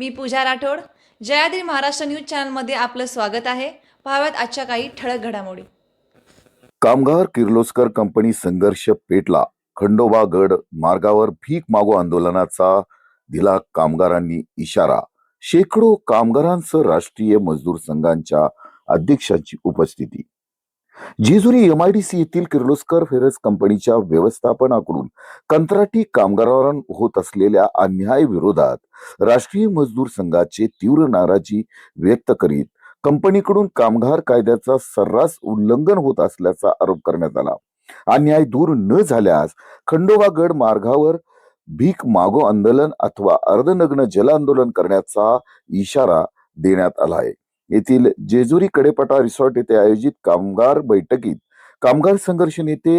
मी पूजा Rathod. Jayadri Maharashtra news चॅनलमध्ये आपलं स्वागत आहे. पाहाव्यात आजच्या काही ठळक घडामोडी. कामगार किर्लोस्कर कंपनी संघर्ष पेटला. खंडोबा गड मार्गावर भीक मागो आंदोलनाचा दिला कामगारांनी इशारा. शेकडो कामगारांसह राष्ट्रीय मजदूर संघांच्या अध्यक्षांची उपस्थिती. जेजुरी MIDC येथील किर्लोस्कर फेरस कंपनीच्या व्यवस्थापनाकडून कंत्राटी कामगारांवर होत असलेल्या अन्याय विरोधात राष्ट्रीय मजदूर संघाचे तीव्र नाराजी व्यक्त करीत कंपनीकडून कामगार कायद्याचा सर्रास उल्लंघन होत असल्याचा आरोप करण्यात आला. अन्याय दूर न झाल्यास खंडोबा गड मार्गावर भीक मागो आंदोलन अथवा अर्धनग्न जल आंदोलन करण्याचा इशारा देण्यात आला आहे. येथील जेजुरी कडेपटा रिसॉर्ट येथे आयोजित कामगार बैठकीत कामगार संघर्ष नेते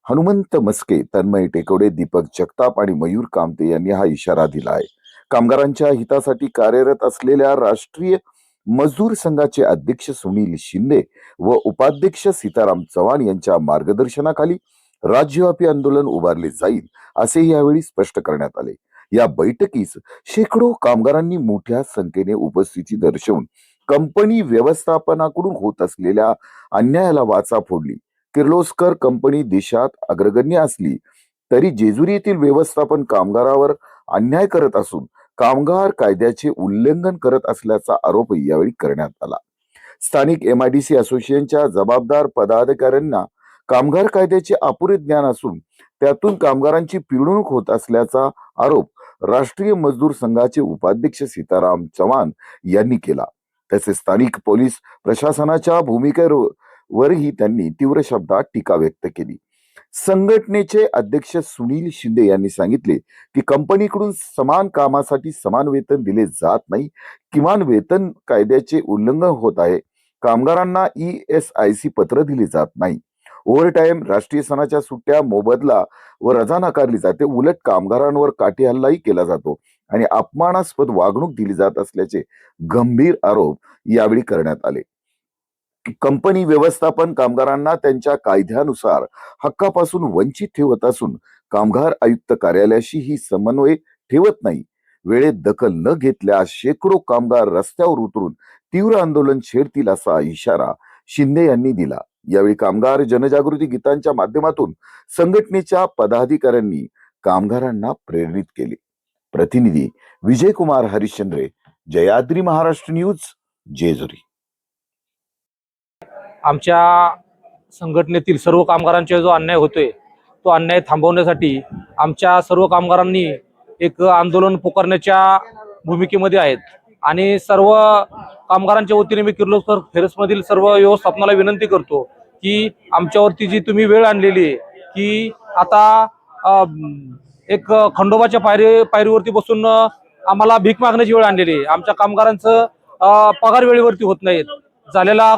हनुमंत मस्के, तन्मय टेकवडे, दीपक जगताप आणि मयूर कामते यांनी हा इशारा दिला आहे. कामगारांच्या हितासाठी कार्यरत असलेल्या राष्ट्रीय मजदूर संघाचे अध्यक्ष सुनील शिंदे व उपाध्यक्ष सीताराम चव्हाण यांच्या मार्गदर्शनाखाली राज्यव्यापी आंदोलन उभारले जाईल असे यावेळी स्पष्ट करण्यात आले. या बैठकीस शेकडो कामगारांनी मोठ्या संख्येने उपस्थिती दर्शवून कंपनी व्यवस्थापनाकडून होत असलेल्या अन्यायाला वाचा फोडली. किर्लोस्कर कंपनी देशात अग्रगण्य असली तरी जेजुरी येथील व्यवस्थापन कामगारावर अन्याय करत असून कामगार कायद्याचे उल्लंघन करत असल्याचा आरोप यावेळी करण्यात आला. स्थानिक MIDC असोसिएशनच्या जबाबदार पदाधिकाऱ्यांना कामगार कायद्याचे अपुरे ज्ञान असून त्यातून कामगारांची पिळवणूक होत असल्याचा आरोप राष्ट्रीय मजदूर संघाचे उपाध्यक्ष सीताराम चव्हाण यांनी केला. तसेच स्थानिक पोलीस प्रशासनाच्या भूमिकेवरही त्यांनी तीव्र शब्दात टीका व्यक्त केली. संघटनेचे अध्यक्ष सुनील शिंदे यांनी सांगितले की कंपनीकडून समान कामासाठी समान वेतन दिले जात नाही. किमान वेतन कायद्याचे उल्लंघन होत आहे. कामगारांना ESIC पत्र दिले जात नाही. ओव्हरटाईम, राष्ट्रीय सणाच्या सुट्ट्या, मोबदला व रजा नाकारली जाते. उलट कामगारांवर काठी हल्लाही केला जातो आणि अपमानास्पद वागणूक दिली जात असल्याचे गंभीर आरोप यावेळी करण्यात आले. कंपनी व्यवस्थापन कामगारांना त्यांच्या कायद्यानुसार हक्कापासून वंचित ठेवत असून कामगार आयुक्त कार्यालयाशी ही समन्वय ठेवत नाही. वेळेत दखल न घेतल्यास शेकडो कामगार रस्त्यावर उतरून तीव्र आंदोलन छेडतील असा इशारा शिंदे यांनी दिला. यावेळी कामगार जनजागृती गीतांच्या माध्यमातून संघटनेच्या पदाधिकाऱ्यांनी कामगारांना प्रेरित केले. प्रतिनिधी विजयकुमार हरिश्चंद्रे, जयाद्री महाराष्ट्र न्यूज, जेजुरी. आमच्या संघटनेतील सर्व कामगारांचा जो अन्याय होतोय तो अन्याय थांबवण्यासाठी आमच्या सर्व कामगारांनी एक आंदोलन पुकारण्याच्या भूमिकेमध्ये आहेत आणि सर्व कामगारांच्या वतीने मी किर्लोस्कर फेरसमधील सर्व व्यवस्थापनाला विनंती करतो की आमच्यावरती जी तुम्ही वेळ आणलेली आहे की आता एक खंडोबाच्या पायरीवरती बसून आम्हाला भीक मागण्याची वेळ आणलेली आहे. आमच्या कामगारांचं पगार वेळेवरती होत नाहीत. झालेला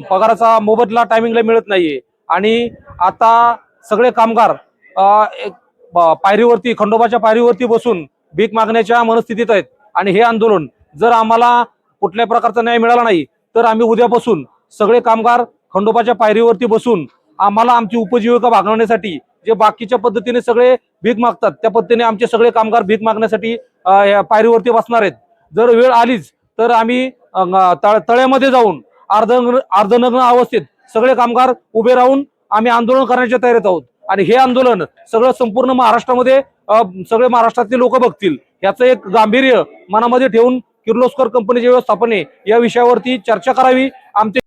पगाराचा मोबदला टायमिंगला मिळत नाहीये आणि आता सगळे कामगार पायरीवरती, खंडोबाच्या पायरीवरती बसून भीक मागण्याच्या मनस्थितीत आहेत. आणि हे आंदोलन जर आम्हाला कुठल्या प्रकारचा न्याय मिळाला नाही तर आम्ही उद्यापासून सगळे कामगार खंडोबाच्या पायरीवरती बसून आम्हाला आमची उपजीविका भागवण्यासाठी जे बाकीच्या पद्धतीने सगळे भीक मागतात त्या पद्धतीने आमचे सगळे कामगार भीक मागण्यासाठी पायरीवरती बसणार आहेत. जर वेळ आलीच तर आम्ही तळ्यामध्ये जाऊन अर्धनग्न अवस्थेत सगळे कामगार उभे राहून आम्ही आंदोलन करण्याच्या तयारीत आहोत. आणि हे आंदोलन सगळं संपूर्ण महाराष्ट्रामध्ये सगळे महाराष्ट्रातले लोक बघतील. याचं एक गांभीर्य मनामध्ये ठेवून किर्लोस्कर कंपनीचे व्यवस्थापने या विषयावरती चर्चा करावी. आमचे